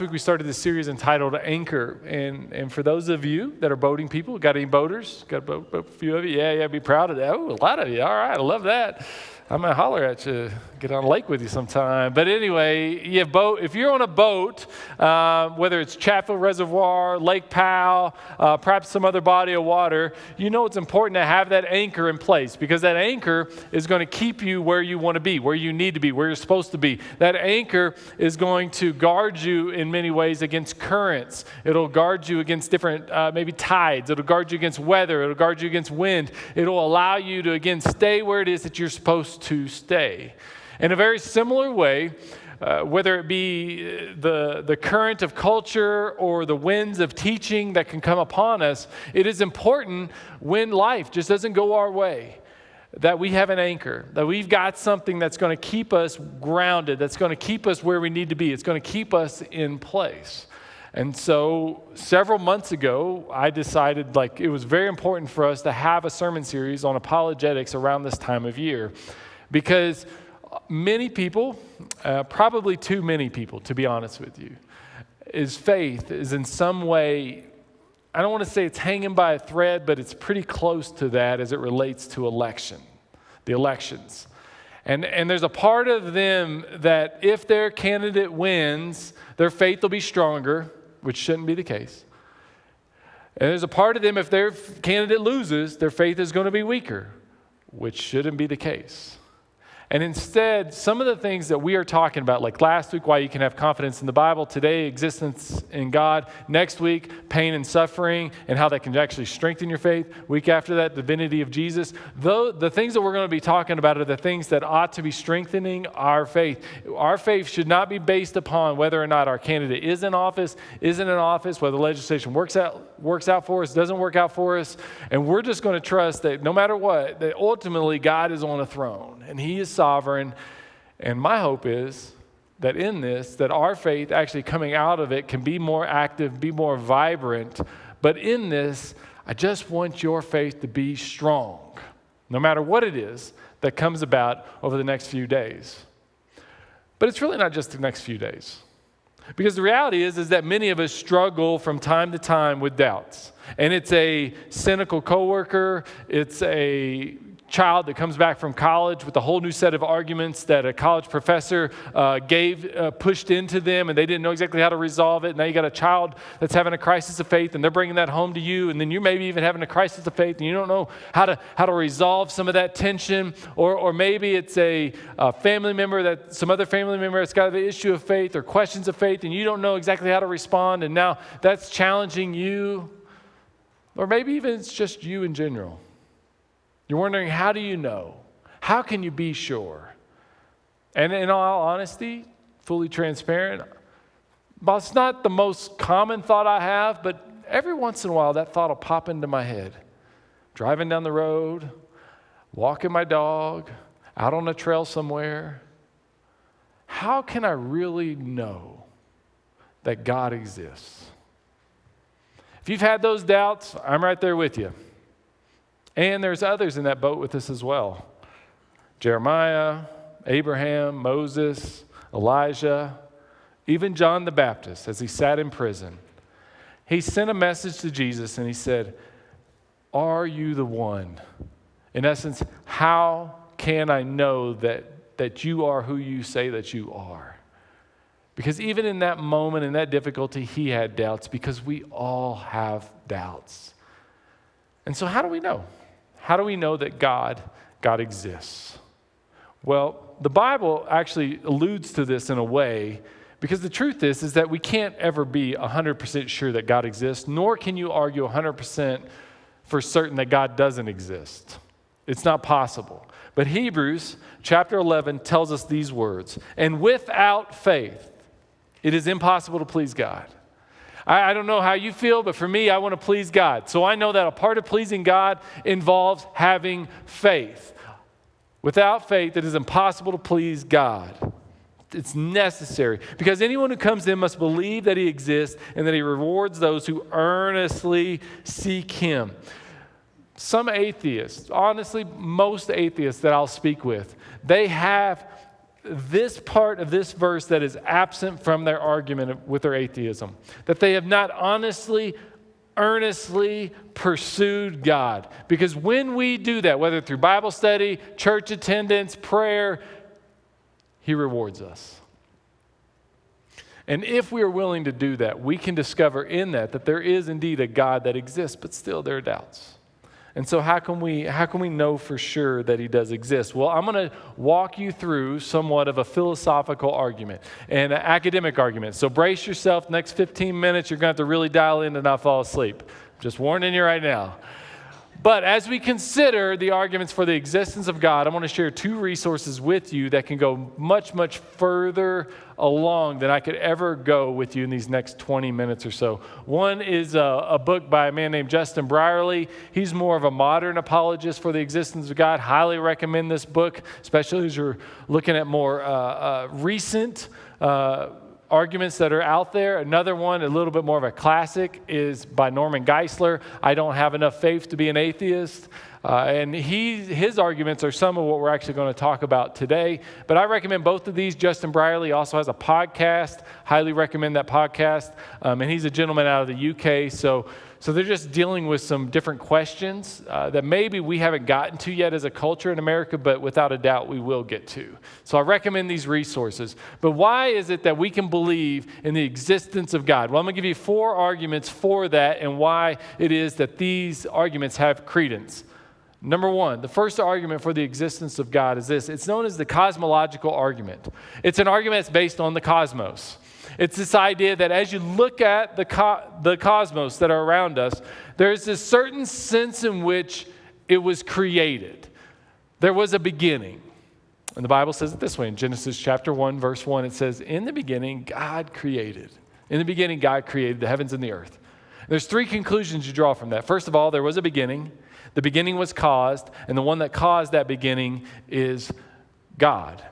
week we started this series entitled Anchor, and for those of you that are boating people, got any boaters? Got a few of you? Yeah, be proud of that. Oh, a lot of you. All right, I love that. I'm gonna holler at you, get on a lake with you sometime. But anyway, you boat. If you're on a boat, whether it's Chatfield Reservoir, Lake Powell, perhaps some other body of water, you know it's important to have that anchor in place, because that anchor is going to keep you where you want to be, where you need to be, where you're supposed to be. That anchor is going to guard you in many ways against currents. It'll guard you against different, maybe tides. It'll guard you against weather. It'll guard you against wind. It'll allow you to, again, stay where it is that you're supposed to stay. In a very similar way, whether it be the current of culture or the winds of teaching that can come upon us, it is important when life just doesn't go our way, that we have an anchor, that we've got something that's going to keep us grounded, that's going to keep us where we need to be. It's going to keep us in place. And so several months ago, I decided it was very important for us to have a sermon series on apologetics around this time of year, because many people, probably too many people, to be honest with you, faith is in some way, I don't want to say it's hanging by a thread, but it's pretty close to that as it relates to the elections. And there's a part of them that if their candidate wins, their faith will be stronger, which shouldn't be the case. And there's a part of them, if their candidate loses, their faith is going to be weaker, which shouldn't be the case. And instead, some of the things that we are talking about, like last week, why you can have confidence in the Bible, today, existence in God, next week, pain and suffering, and how that can actually strengthen your faith, week after that, divinity of Jesus. The things that we're going to be talking about are the things that ought to be strengthening our faith. Our faith should not be based upon whether or not our candidate is in office, isn't in office, whether legislation works out for us, doesn't work out for us, and we're just going to trust that no matter what, that ultimately God is on a throne, and He is sovereign. And my hope is that in this, that our faith actually coming out of it can be more active, be more vibrant. But in this, I just want your faith to be strong, no matter what it is that comes about over the next few days. But it's really not just the next few days. Because the reality is that many of us struggle from time to time with doubts. And it's a cynical coworker, it's a child that comes back from college with a whole new set of arguments that a college professor pushed into them, and they didn't know exactly how to resolve it. Now you got a child that's having a crisis of faith, and they're bringing that home to you, and then you maybe even having a crisis of faith, and you don't know how to resolve some of that tension, or maybe it's a family member, some other family member that's got the issue of faith or questions of faith, and you don't know exactly how to respond, and now that's challenging you, or maybe even it's just you in general. You're wondering, how do you know? How can you be sure? And in all honesty, fully transparent, well, it's not the most common thought I have, but every once in a while that thought will pop into my head. Driving down the road, walking my dog, out on a trail somewhere. How can I really know that God exists? If you've had those doubts, I'm right there with you. And there's others in that boat with us as well. Jeremiah, Abraham, Moses, Elijah, even John the Baptist, as he sat in prison. He sent a message to Jesus and he said, "Are you the one?" In essence, how can I know that you are who you say that you are? Because even in that moment, in that difficulty, he had doubts, because we all have doubts. And so how do we know? How do we know that God exists? Well, the Bible actually alludes to this in a way, because the truth is that we can't ever be 100% sure that God exists, nor can you argue 100% for certain that God doesn't exist. It's not possible. But Hebrews chapter 11 tells us these words, "And without faith, it is impossible to please God." I don't know how you feel, but for me, I want to please God. So I know that a part of pleasing God involves having faith. Without faith, it is impossible to please God. It's necessary, because anyone who comes in must believe that He exists and that He rewards those who earnestly seek Him. Some atheists, honestly, most atheists that I'll speak with, they have this part of this verse that is absent from their argument with their atheism, that they have not honestly, earnestly pursued God. Because when we do that, whether through Bible study, church attendance, prayer, He rewards us. And if we are willing to do that, we can discover in that there is indeed a God that exists, but still there are doubts. And so how can we know for sure that He does exist? Well, I'm going to walk you through somewhat of a philosophical argument and an academic argument. So brace yourself. Next 15 minutes, you're going to have to really dial in and not fall asleep. Just warning you right now. But as we consider the arguments for the existence of God, I want to share two resources with you that can go much, much further along than I could ever go with you in these next 20 minutes or so. One is a book by a man named Justin Brierley. He's more of a modern apologist for the existence of God. Highly recommend this book, especially as you're looking at more recent arguments that are out there. Another one, a little bit more of a classic, is by Norman Geisler, I Don't Have Enough Faith to Be an Atheist. And his arguments are some of what we're actually going to talk about today. But I recommend both of these. Justin Brierley also has a podcast. Highly recommend that podcast. And he's a gentleman out of the UK. So they're just dealing with some different questions that maybe we haven't gotten to yet as a culture in America, but without a doubt we will get to. So I recommend these resources. But why is it that we can believe in the existence of God? Well, I'm going to give you 4 arguments for that and why it is that these arguments have credence. Number 1, the first argument for the existence of God is this. It's known as the cosmological argument. It's an argument that's based on the cosmos. It's this idea that as you look at the cosmos that are around us, there's this certain sense in which it was created. There was a beginning. And the Bible says it this way in Genesis chapter 1, verse 1. It says, in the beginning, God created. In the beginning, God created the heavens and the earth. There's 3 conclusions you draw from that. First of all, there was a beginning. The beginning was caused, and the one that caused that beginning is God.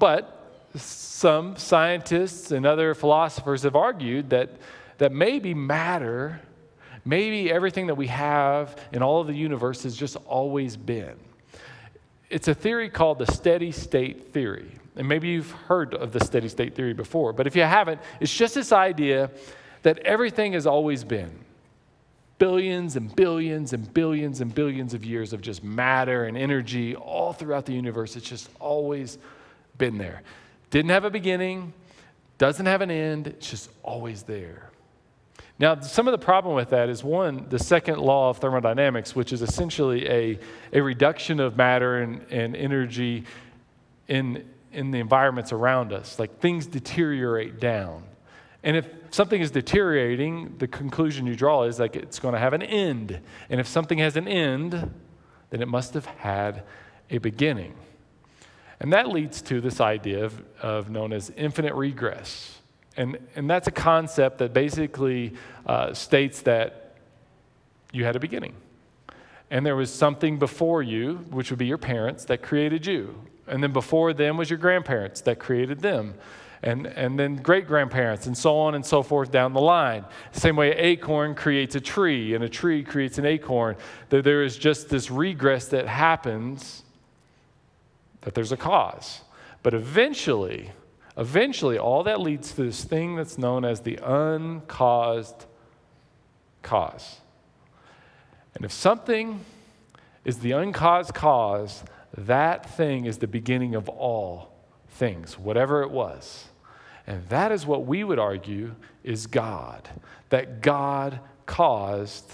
But some scientists and other philosophers have argued that maybe matter, maybe everything that we have in all of the universe has just always been. It's a theory called the steady state theory. And maybe you've heard of the steady state theory before, but if you haven't, it's just this idea that everything has always been. Billions and billions and billions and billions of years of just matter and energy all throughout the universe. It's just always been there. Didn't have a beginning, doesn't have an end, it's just always there. Now, some of the problem with that is, one, the second law of thermodynamics, which is essentially a reduction of matter and energy in the environments around us. Like things deteriorate down. And if something is deteriorating, the conclusion you draw is like it's going to have an end. And if something has an end, then it must have had a beginning. And that leads to this idea of known as infinite regress. And that's a concept that basically states that you had a beginning. And there was something before you, which would be your parents, that created you. And then before them was your grandparents that created them. And then great-grandparents, and so on and so forth down the line. The same way an acorn creates a tree, and a tree creates an acorn. There is just this regress that happens, that there's a cause. But eventually, all that leads to this thing that's known as the uncaused cause. And if something is the uncaused cause, that thing is the beginning of all things, whatever it was. And that is what we would argue is God. That God caused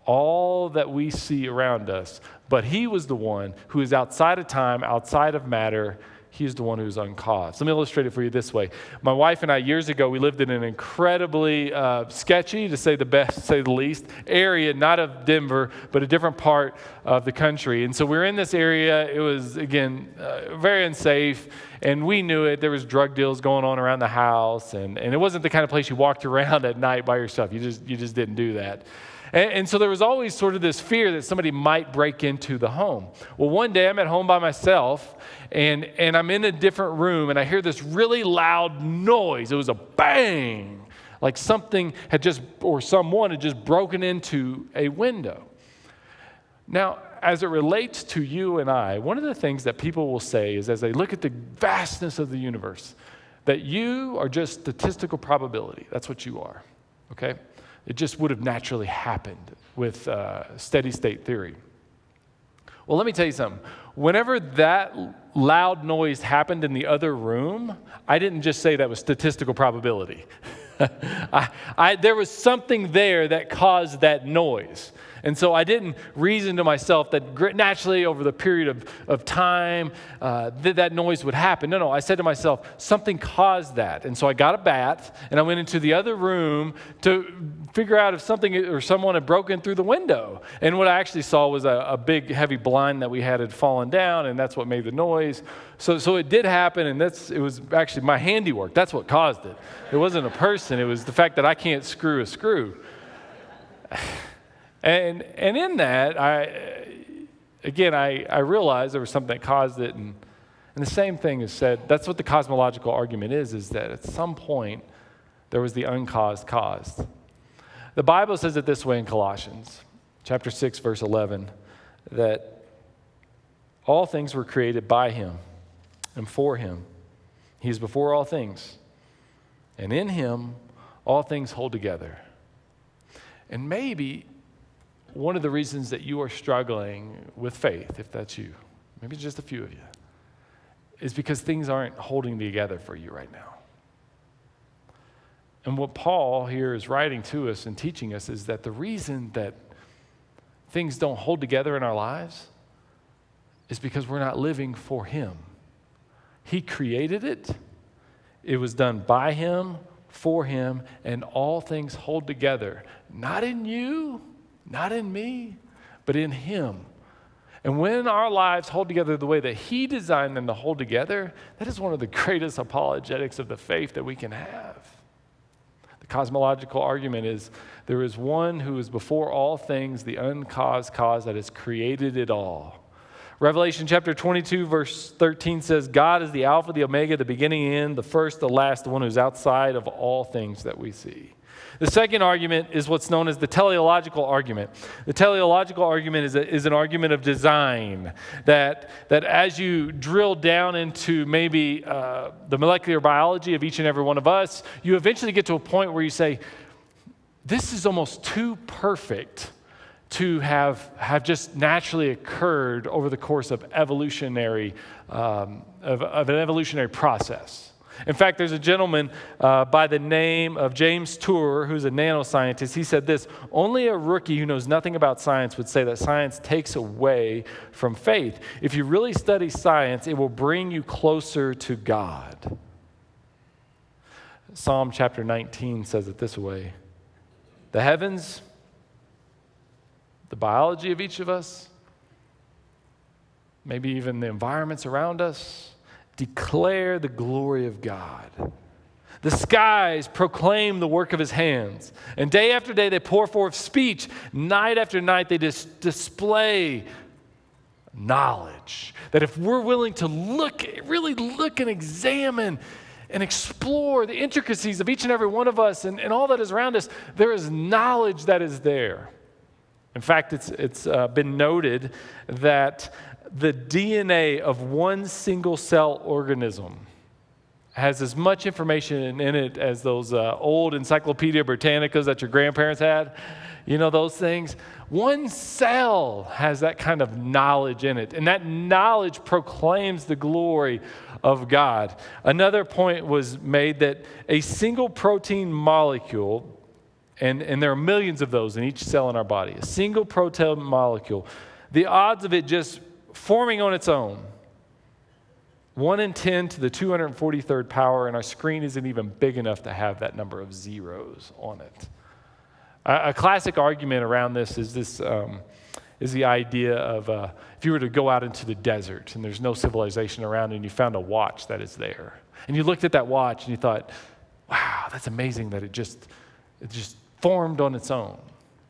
all that we see around us, but He was the one who is outside of time, outside of matter. He is the one who's uncaused. Let me illustrate it for you this way. My wife and I, years ago, we lived in an incredibly sketchy, to say the least, area, not of Denver, but a different part of the country. And so we were in this area. It was, again, very unsafe, and we knew it. There was drug deals going on around the house, and it wasn't the kind of place you walked around at night by yourself. You just didn't do that. And so there was always sort of this fear that somebody might break into the home. Well, one day I'm at home by myself, and I'm in a different room, and I hear this really loud noise. It was a bang, like something had just, or someone had just broken into a window. Now, as it relates to you and I, one of the things that people will say is as they look at the vastness of the universe, that you are just statistical probability. That's what you are, okay? It just would have naturally happened with steady state theory. Well, let me tell you something. Whenever that loud noise happened in the other room, I didn't just say that was statistical probability. There was something there that caused that noise. And so I didn't reason to myself that naturally over the period of time that noise would happen. No, I said to myself, something caused that. And so I got a bat and I went into the other room to figure out if something or someone had broken through the window. And what I actually saw was a big heavy blind that we had fallen down, and that's what made the noise. So it did happen, and it was actually my handiwork. That's what caused it. It wasn't a person. It was the fact that I can't screw a screw. And in that, I realized there was something that caused it. And the same thing is said, that's what the cosmological argument is that at some point, there was the uncaused caused. The Bible says it this way in Colossians, chapter 6, verse 11, that all things were created by him and for him. He is before all things. And in him, all things hold together. And maybe one of the reasons that you are struggling with faith, if that's you, maybe just a few of you, is because things aren't holding together for you right now. And what Paul here is writing to us and teaching us is that the reason that things don't hold together in our lives is because we're not living for him. He created it. It was done by him, for him, and all things hold together. Not in you, not in me, but in him. And when our lives hold together the way that he designed them to hold together, that is one of the greatest apologetics of the faith that we can have. The cosmological argument is there is one who is before all things, the uncaused cause that has created it all. Revelation chapter 22, verse 13 says, God is the Alpha, the Omega, the beginning and end, the first, the last, the one who's outside of all things that we see. The second argument is what's known as the teleological argument. The teleological argument is an argument of design, that as you drill down into maybe the molecular biology of each and every one of us, you eventually get to a point where you say, this is almost too perfect to have just naturally occurred over the course of evolutionary of an evolutionary process. In fact, there's a gentleman by the name of James Tour, who's a nanoscientist. He said this: only a rookie who knows nothing about science would say that science takes away from faith. If you really study science, it will bring you closer to God. Psalm chapter 19 says it this way: the heavens, the biology of each of us, maybe even the environments around us, declare the glory of God. The skies proclaim the work of his hands. And day after day they pour forth speech. Night after night they display knowledge. That if we're willing to really look and examine and explore the intricacies of each and every one of us and all that is around us, there is knowledge that is there. In fact, it's been noted that the DNA of one single cell organism has as much information in it as those old Encyclopedia Britannicas that your grandparents had. You know, those things. One cell has that kind of knowledge in it, and that knowledge proclaims the glory of God. Another point was made that a single protein molecule, and there are millions of those in each cell in our body, a single protein molecule, the odds of it just forming on its own, 1 in 10 to the 243rd power, and our screen isn't even big enough to have that number of zeros on it. A classic argument around this is the idea of if you were to go out into the desert and there's no civilization around and you found a watch that is there, and you looked at that watch and you thought, wow, that's amazing that it just formed on its own.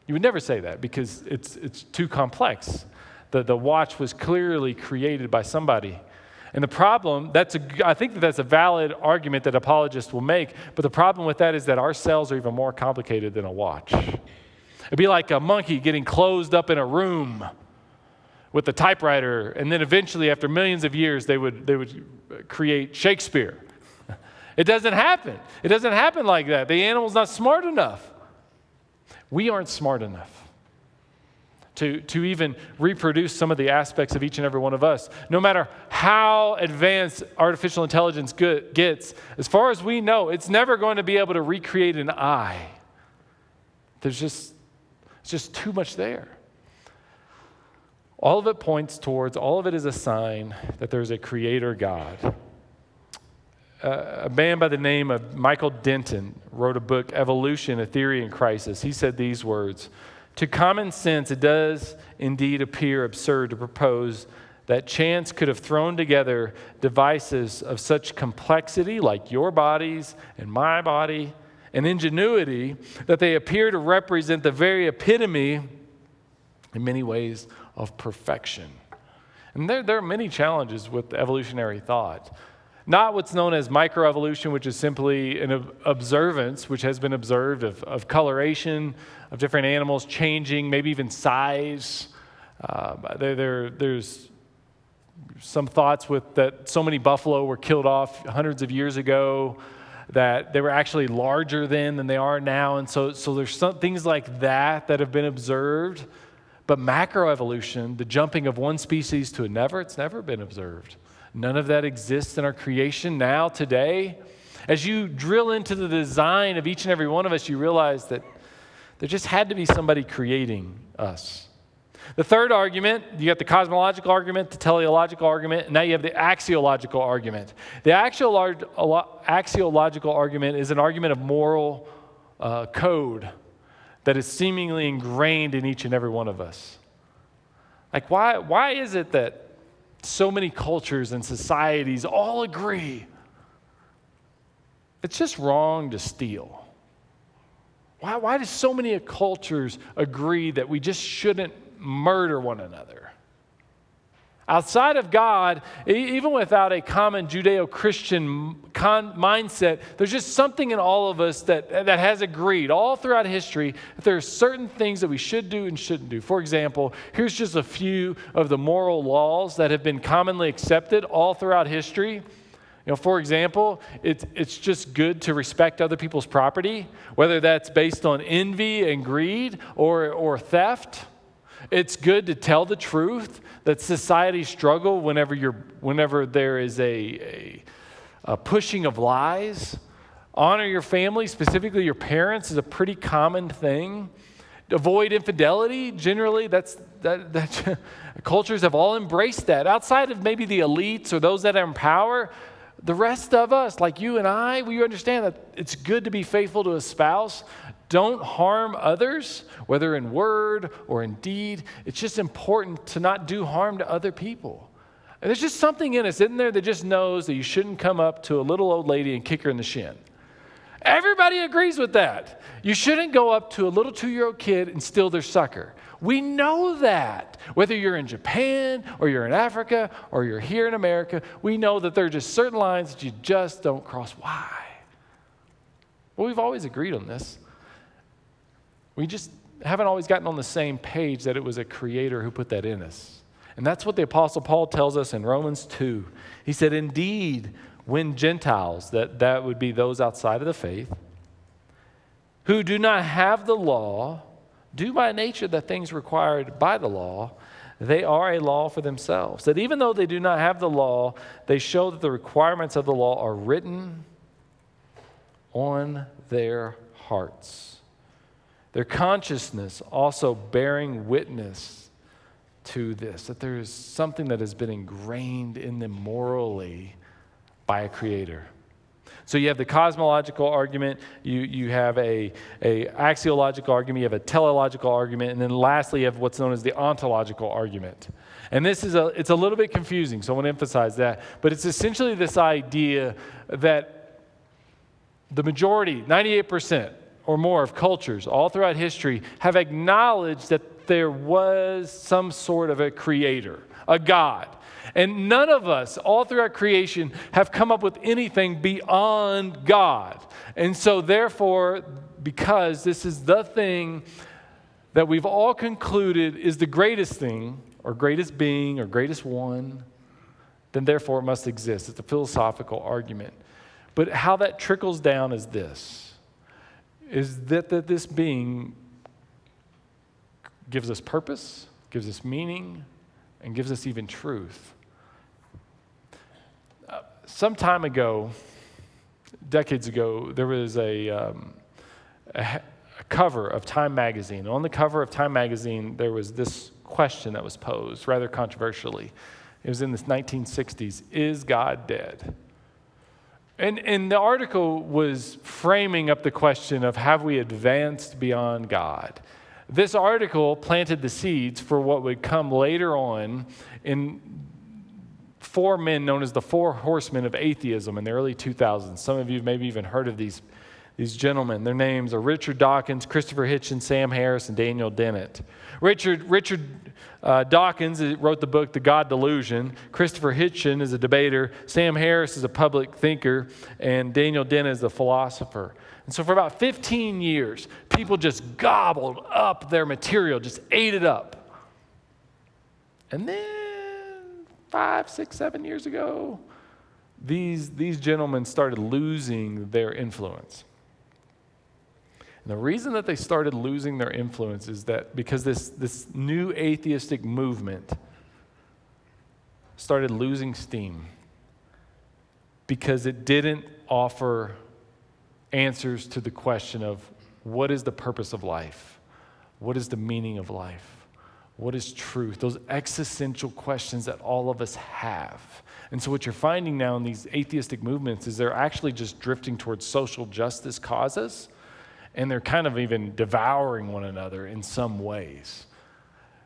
You would never say that because it's too complex. The watch was clearly created by somebody. And the problem, I think that's a valid argument that apologists will make, but the problem with that is that our cells are even more complicated than a watch. It'd be like a monkey getting closed up in a room with the typewriter, and then eventually, after millions of years, they would create Shakespeare. It doesn't happen. It doesn't happen like that. The animal's not smart enough. We aren't smart enough to even reproduce some of the aspects of each and every one of us. No matter how advanced artificial intelligence gets, as far as we know, it's never going to be able to recreate an eye. It's just too much there. All of it points towards, all of it is a sign that there's a creator God. A man by the name of Michael Denton wrote a book, Evolution, A Theory in Crisis. He said these words: "To common sense, it does indeed appear absurd to propose that chance could have thrown together devices of such complexity, like your bodies and my body, and ingenuity, that they appear to represent the very epitome, in many ways, of perfection." And there are many challenges with evolutionary thought. Not what's known as microevolution, which is simply an observance, which has been observed of coloration, of different animals changing, maybe even size. There's some thoughts with that so many buffalo were killed off hundreds of years ago that they were actually larger then than they are now. And so there's some things like that have been observed. But macroevolution, the jumping of one species to another, it's never been observed. None of that exists in our creation now, today. As you drill into the design of each and every one of us, you realize that there just had to be somebody creating us. The third argument, you got the cosmological argument, the teleological argument, and now you have the axiological argument. The axiological argument is an argument of moral code that is seemingly ingrained in each and every one of us. Like, why is it that so many cultures and societies all agree it's just wrong to steal? Why do so many cultures agree that we just shouldn't murder one another? Outside of God, even without a common Judeo-Christian mindset, there's just something in all of us that has agreed all throughout history that there are certain things that we should do and shouldn't do. For example, here's just a few of the moral laws that have been commonly accepted all throughout history. For example, it's just good to respect other people's property, whether that's based on envy and greed or theft. It's good to tell the truth, that society struggle whenever there is a pushing of lies. Honor your family, specifically your parents, is a pretty common thing. Avoid infidelity. Generally, that cultures have all embraced that. Outside of maybe the elites or those that are in power, the rest of us, like you and I, we understand that it's good to be faithful to a spouse. Don't harm others, whether in word or in deed. It's just important to not do harm to other people. And there's just something in us, isn't there, that just knows that you shouldn't come up to a little old lady and kick her in the shin. Everybody agrees with that. You shouldn't go up to a little 2-year-old kid and steal their sucker. We know that. Whether you're in Japan or you're in Africa or you're here in America, we know that there are just certain lines that you just don't cross. Why? Well, we've always agreed on this. We just haven't always gotten on the same page that it was a creator who put that in us. And that's what the Apostle Paul tells us in Romans 2. He said, indeed, when Gentiles, that would be those outside of the faith, who do not have the law, do by nature the things required by the law, they are a law for themselves. That even though they do not have the law, they show that the requirements of the law are written on their hearts. Their consciousness also bearing witness to this, that there is something that has been ingrained in them morally by a creator. So you have the cosmological argument, you have a axiological argument, you have a teleological argument, and then lastly you have what's known as the ontological argument. And this is it's a little bit confusing, so I want to emphasize that. But it's essentially this idea that the majority, 98%, or more of cultures all throughout history have acknowledged that there was some sort of a creator, a God. And none of us, all throughout creation, have come up with anything beyond God. And so therefore, because this is the thing that we've all concluded is the greatest thing, or greatest being or greatest one, then therefore it must exist. It's a philosophical argument. But how that trickles down is this, is that this being gives us purpose, gives us meaning, and gives us even truth. Some time ago, decades ago, there was a cover of Time magazine. On the cover of Time magazine, there was this question that was posed, rather controversially. It was in the 1960s, is God dead? And the article was framing up the question of, have we advanced beyond God? This article planted the seeds for what would come later on in four men known as the Four Horsemen of Atheism in the early 2000s. Some of you have maybe even heard of these gentlemen. Their names are Richard Dawkins, Christopher Hitchens, Sam Harris, and Daniel Dennett. Richard Dawkins wrote the book The God Delusion. Christopher Hitchens is a debater. Sam Harris is a public thinker. And Daniel Dennett is a philosopher. And so for about 15 years, people just gobbled up their material, just ate it up. And then 5, 6, 7 years ago, these gentlemen started losing their influence. And the reason that they started losing their influence is that because this new atheistic movement started losing steam because it didn't offer answers to the question of what is the purpose of life? What is the meaning of life? What is truth? Those existential questions that all of us have. And so what you're finding now in these atheistic movements is they're actually just drifting towards social justice causes, and they're kind of even devouring one another in some ways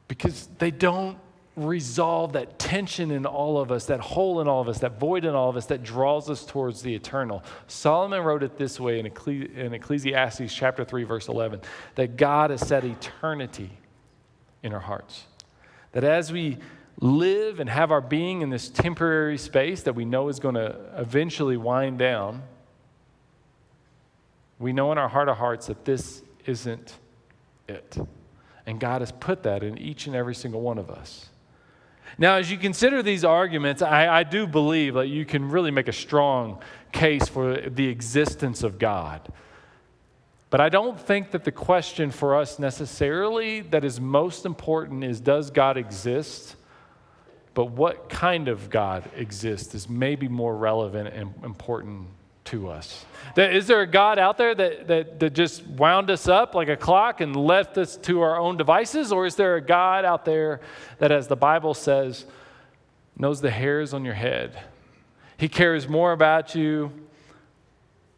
because they don't resolve that tension in all of us, that hole in all of us, that void in all of us that draws us towards the eternal. Solomon wrote it this way in Ecclesiastes chapter 3, verse 11, that God has set eternity in our hearts. That as we live and have our being in this temporary space that we know is going to eventually wind down, we know in our heart of hearts that this isn't it. And God has put that in each and every single one of us. Now, as you consider these arguments, I do believe that you can really make a strong case for the existence of God. But I don't think that the question for us necessarily that is most important is, does God exist? But what kind of God exists is maybe more relevant and important to us. Is there a God out there that just wound us up like a clock and left us to our own devices? Or is there a God out there that, as the Bible says, knows the hairs on your head? He cares more about you.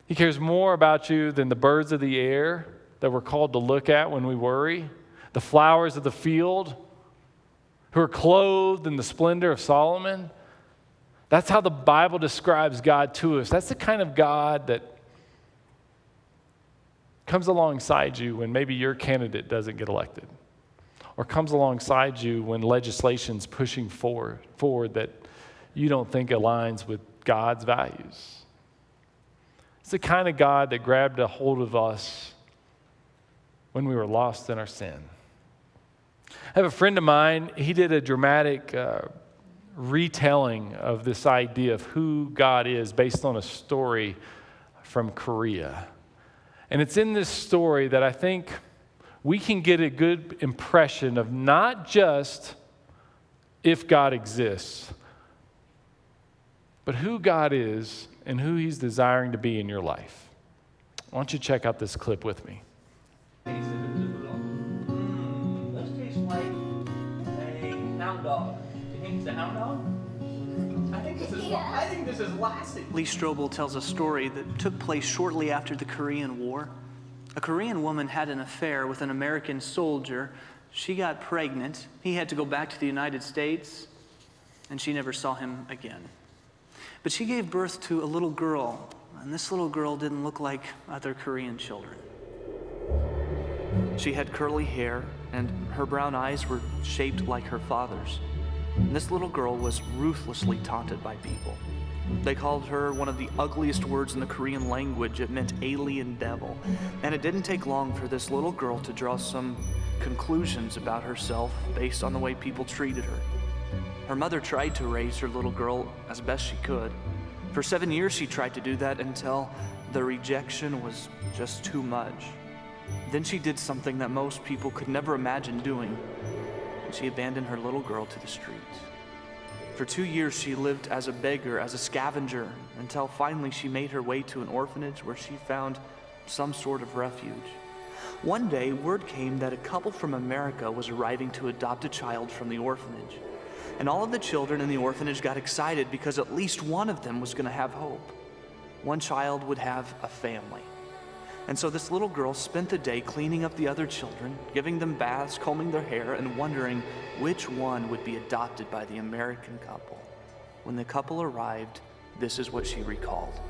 He cares more about you than the birds of the air that we're called to look at when we worry, the flowers of the field who are clothed in the splendor of Solomon. That's how the Bible describes God to us. That's the kind of God that comes alongside you when maybe your candidate doesn't get elected, or comes alongside you when legislation's pushing forward that you don't think aligns with God's values. It's the kind of God that grabbed a hold of us when we were lost in our sin. I have a friend of mine, he did a dramatic retelling of this idea of who God is based on a story from Korea. And it's in this story that I think we can get a good impression of not just if God exists, but who God is and who He's desiring to be in your life. Why don't you check out this clip with me? This tastes like a hound dog. Do you think it's a hound dog? I think this is lasting. Lee Strobel tells a story that took place shortly after the Korean War. A Korean woman had an affair with an American soldier. She got pregnant. He had to go back to the United States, and she never saw him again. But she gave birth to a little girl, and this little girl didn't look like other Korean children. She had curly hair, and her brown eyes were shaped like her father's. And this little girl was ruthlessly taunted by people. They called her one of the ugliest words in the Korean language. It meant alien devil. And it didn't take long for this little girl to draw some conclusions about herself based on the way people treated her. Her mother tried to raise her little girl as best she could. For 7 years, she tried to do that until the rejection was just too much. Then she did something that most people could never imagine doing. She abandoned her little girl to the streets. For 2 years, she lived as a beggar, as a scavenger, until finally she made her way to an orphanage where she found some sort of refuge. One day, word came that a couple from America was arriving to adopt a child from the orphanage. And all of the children in the orphanage got excited because at least one of them was going to have hope. One child would have a family. And so this little girl spent the day cleaning up the other children, giving them baths, combing their hair, and wondering which one would be adopted by the American couple. When the couple arrived, this is what she recalled.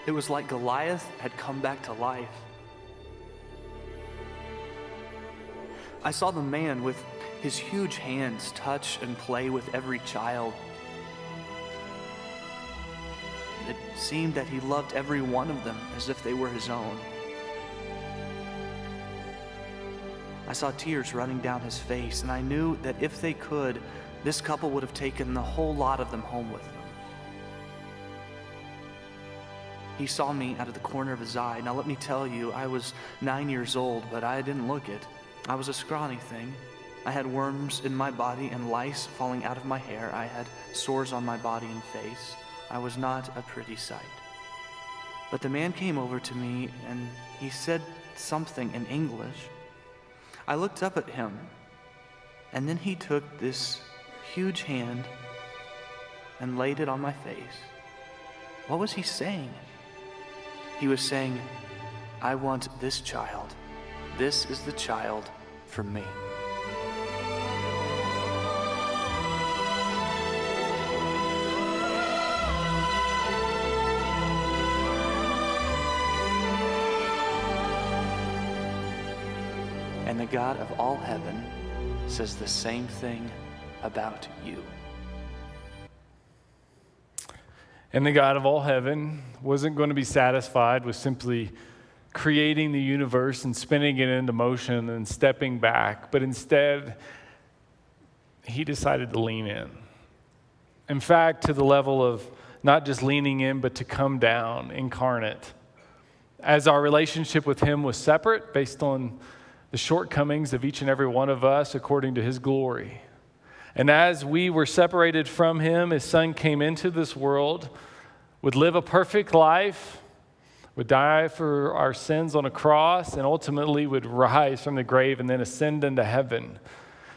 It was like Goliath had come back to life. I saw the man with his huge hands touch and play with every child. It seemed that he loved every one of them as if they were his own. I saw tears running down his face, and I knew that if they could, this couple would have taken the whole lot of them home with them. He saw me out of the corner of his eye. Now let me tell you, I was 9 years old, but I didn't look it. I was a scrawny thing. I had worms in my body and lice falling out of my hair. I had sores on my body and face. I was not a pretty sight. But the man came over to me and he said something in English. I looked up at him, and then he took this huge hand and laid it on my face. What was he saying? He was saying, I want this child. This is the child for me. And the God of all heaven says the same thing about you. And the God of all heaven wasn't going to be satisfied with simply creating the universe and spinning it into motion and stepping back, but instead, he decided to lean in. In fact, to the level of not just leaning in, but to come down incarnate. As our relationship with him was separate based on the shortcomings of each and every one of us according to his glory. And as we were separated from him, his son came into this world, would live a perfect life, would die for our sins on a cross, and ultimately would rise from the grave and then ascend into heaven.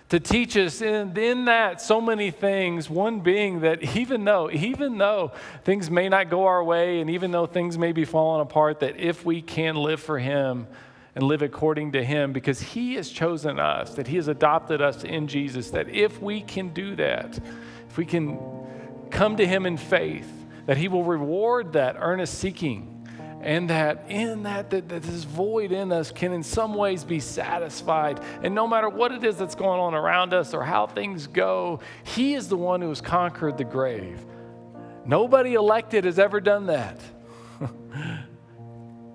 To teach us in that so many things, one being that even though things may not go our way, and even though things may be falling apart, that if we can live for him, and live according to him, because he has chosen us, that he has adopted us in Jesus, that if we can do that, if we can come to him in faith, that he will reward that earnest seeking, and that in that this void in us can in some ways be satisfied. And no matter what it is that's going on around us or how things go, he is the one who has conquered the grave. Nobody elected has ever done that.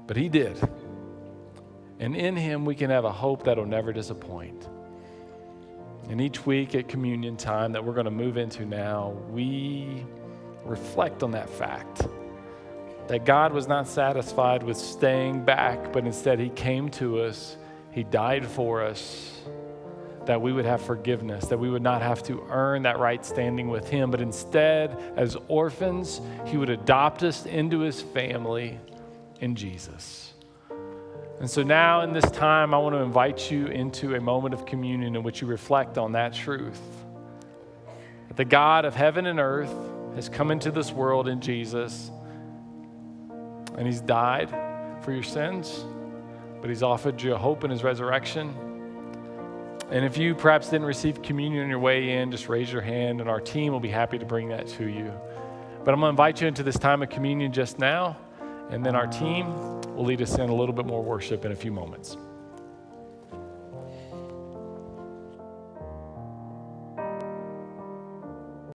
But he did. And in him, we can have a hope that will never disappoint. And each week at communion time that we're going to move into now, we reflect on that fact. That God was not satisfied with staying back, but instead he came to us. He died for us, that we would have forgiveness, that we would not have to earn that right standing with him, but instead, as orphans, he would adopt us into his family in Jesus. And so now in this time, I want to invite you into a moment of communion in which you reflect on that truth. The God of heaven and earth has come into this world in Jesus, and he's died for your sins, but he's offered you a hope in his resurrection. And if you perhaps didn't receive communion on your way in, just raise your hand, and our team will be happy to bring that to you. But I'm going to invite you into this time of communion just now, and then our team will lead us in a little bit more worship in a few moments.